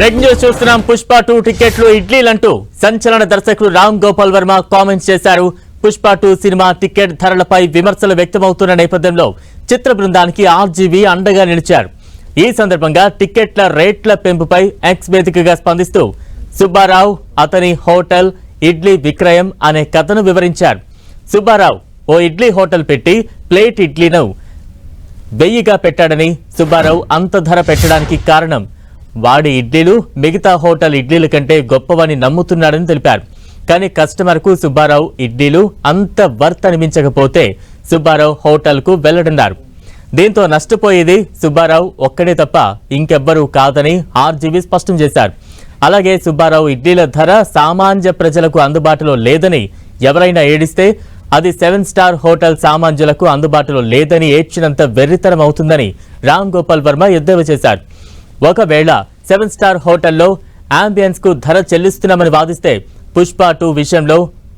Breaking news చూస్తున్నాం. పుష్ప 2 టికెట్లు ఇడ్లీలంటూ సంచలన దర్శకుడు రామ్ గోపాల్ వర్మ కామెంట్స్ చేశారు. పుష్ప 2 సినిమా టికెట్ ధరలపై విమర్శలు వ్యక్తమవుతున్న నేపథ్యంలో చిత్ర బృందానికి ఆర్జీవీ అండగా నిలిచారు. ఈ సందర్భంగా టికెట్ల రేట్ల పెంపుపై ఎక్స్ వేదికగా స్పందిస్తూ సుబ్బారావు అతని హోటల్ ఇడ్లీ విక్రయం అనే కథను వివరించారు. సుబ్బారావు ఓ ఇడ్లీ హోటల్ పెట్టి ప్లేట్ ఇడ్లీను 1000గా పెట్టాడని, సుబ్బారావు అంత ధర పెట్టడానికి కారణం వాడి ఇడ్లీలు మిగతా హోటల్ ఇడ్లీల కంటే గొప్పవని నమ్ముతున్నాడని తెలిపారు. కానీ కస్టమర్కు సుబ్బారావు ఇడ్లీలు అంత వర్త్ అనిపించకపోతే సుబ్బారావు హోటల్కు వెళ్లడన్నారు. దీంతో నష్టపోయేది సుబ్బారావు ఒక్కడే తప్ప ఇంకెవ్వరూ కాదని ఆర్జీవీ స్పష్టం చేశారు. అలాగే సుబ్బారావు ఇడ్లీల ధర సామాన్య ప్రజలకు అందుబాటులో లేదని, ఎవరైనా ఏడిస్తే అది 7 స్టార్ హోటల్ సామాన్యులకు అందుబాటులో లేదని ఏడ్చినంత వెర్రితనం అవుతుందని రామ్ గోపాల్ వర్మ ఎద్దేవా చేశారు. ఒకవేళ 7 స్టార్ హోటల్లో అంబియన్స్ కు ధర చెల్లిస్తున్నామని వాదిస్తే పుష్ప 2 విషయంలో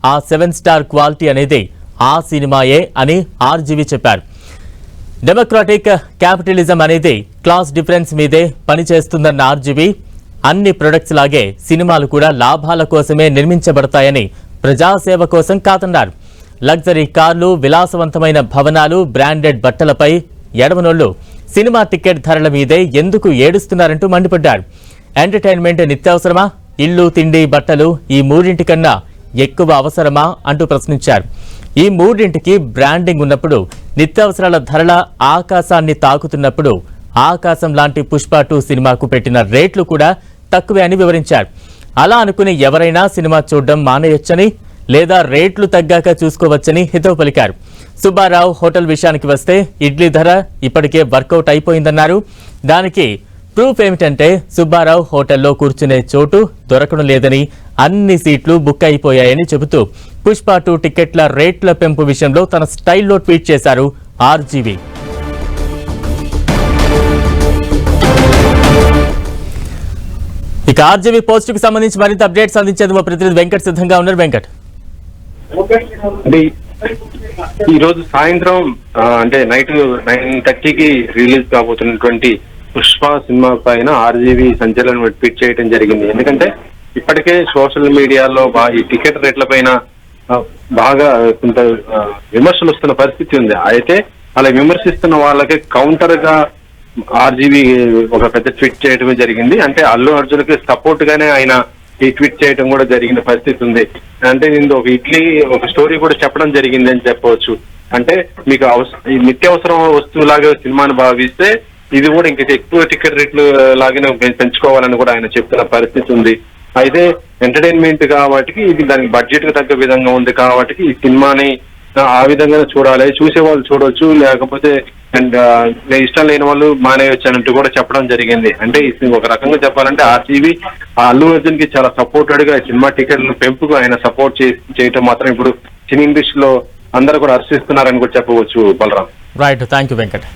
ఆ 7 స్టార్ క్వాలిటీ అనేది ఆ సినిమాయే అని ఆర్జీవీ చెప్పారు. డెమోక్రాటిక్ క్యాపిటలిజం అనేది క్లాస్ డిఫరెన్స్ మీదే పనిచేస్తుందన్న ఆర్జీవీ అన్ని ప్రొడక్ట్స్ లాగే సినిమాలు కూడా లాభాల కోసమే నిర్మించబడతాయని, ప్రజాసేవ కోసం కాదన్నారు. లగ్జరీ కార్లు, విలాసవంతమైన భవనాలు, బ్రాండెడ్ బట్టలపై ఎడమనోళ్లు సినిమా టికెట్ ధరల మీదే ఎందుకు ఏడుస్తున్నారంటూ మండిపడ్డారు. ఎంటర్టైన్మెంట్ నిత్యావసరమా? ఇల్లు, తిండి, బట్టలు ఈ మూడింటికన్నా ఎక్కువ అవసరమా అంటూ ప్రశ్నించారు. ఈ మూడింటికి బ్రాండింగ్ ఉన్నప్పుడు, నిత్యావసరాల ధరల ఆకాశాన్ని తాకుతున్నప్పుడు ఆకాశం లాంటి పుష్ప 2 సినిమాకు పెట్టిన రేట్లు కూడా తక్కువే అని వివరించారు. అలా అనుకుని ఎవరైనా సినిమా చూడడం మానేయొచ్చని, లేదా రేట్లు తగ్గాక చూసుకోవచ్చని హితవు పలికారు. సుబ్బారావు హోటల్ విషయానికి వస్తే ఇడ్లీ ధర ఇప్పటికే వర్కౌట్ అయిపోయిందన్నారు. దానికి ప్రూఫ్ ఏమిటంటే సుబ్బారావు హోటల్లో కూర్చునే చోటు దొరకడం లేదని, అన్ని సీట్లు బుక్ అయిపోయాయని చెబుతూ పుష్ప 2 టికెట్ల రేట్ల పెంపు విషయంలో తన స్టైల్లో ట్వీట్ చేశారు ఆర్జీవీ. ఇక ఆర్జీవీ పోస్ట్ కు సంబంధించి మరింత అప్డేట్స్ అందించేందుకు మా ప్రతినిధి వెంకట్ సిద్ధంగా ఉన్నారు. వెంకట్, ఈ రోజు సాయంత్రం అంటే నైట్ 9:30కి రిలీజ్ కాబోతున్నటువంటి పుష్ప సినిమా పైన ఆర్జీవీ సంచలనం ట్వీట్ చేయడం జరిగింది. ఎందుకంటే ఇప్పటికే సోషల్ మీడియాలో ఈ టికెట్ రేట్ల పైన బాగా కొంత విమర్శలు వస్తున్న పరిస్థితి ఉంది. అయితే అలా విమర్శిస్తున్న వాళ్ళకి కౌంటర్ గా ఆర్జీవీ ఒక పెద్ద ట్వీట్ చేయడమే జరిగింది. అంటే అల్లు అర్జున్కి సపోర్ట్ గానే ఆయన ఈ ట్వీట్ చేయడం కూడా జరిగిన పరిస్థితి ఉంది. అంటే దీని ఒక ఇడ్లీ ఒక స్టోరీ కూడా చెప్పడం జరిగింది అని చెప్పవచ్చు. అంటే మీకు నిత్యావసరం వస్తువులాగా సినిమాను భావిస్తే ఇది కూడా ఇంకా ఎక్కువ టికెట్ రేట్లు లాగానే పెంచుకోవాలని కూడా ఆయన చెప్తున్న పరిస్థితి ఉంది. అయితే ఎంటర్టైన్మెంట్ కాబట్టి ఇది దానికి బడ్జెట్ కు తగ్గ విధంగా ఉంది కాబట్టి ఈ సినిమాని ఆ విధంగా చూడాలి, చూసే వాళ్ళు చూడొచ్చు, లేకపోతే ఇష్టం లేని వాళ్ళు మానేయొచ్చు అన్నట్టు కూడా చెప్పడం జరిగింది. అంటే ఒక రకంగా చెప్పాలంటే ఆర్జీవీ అల్లు అర్జున్ కి చాలా సపోర్టెడ్ గా సినిమా టికెట్ల పెంపుకు ఆయన సపోర్ట్ చేయటం మాత్రం ఇప్పుడు సినీ ఇండస్ట్రీలో అందరూ కూడా హర్షిస్తున్నారని కూడా చెప్పవచ్చు. Balaram. Right, thank you Venkat.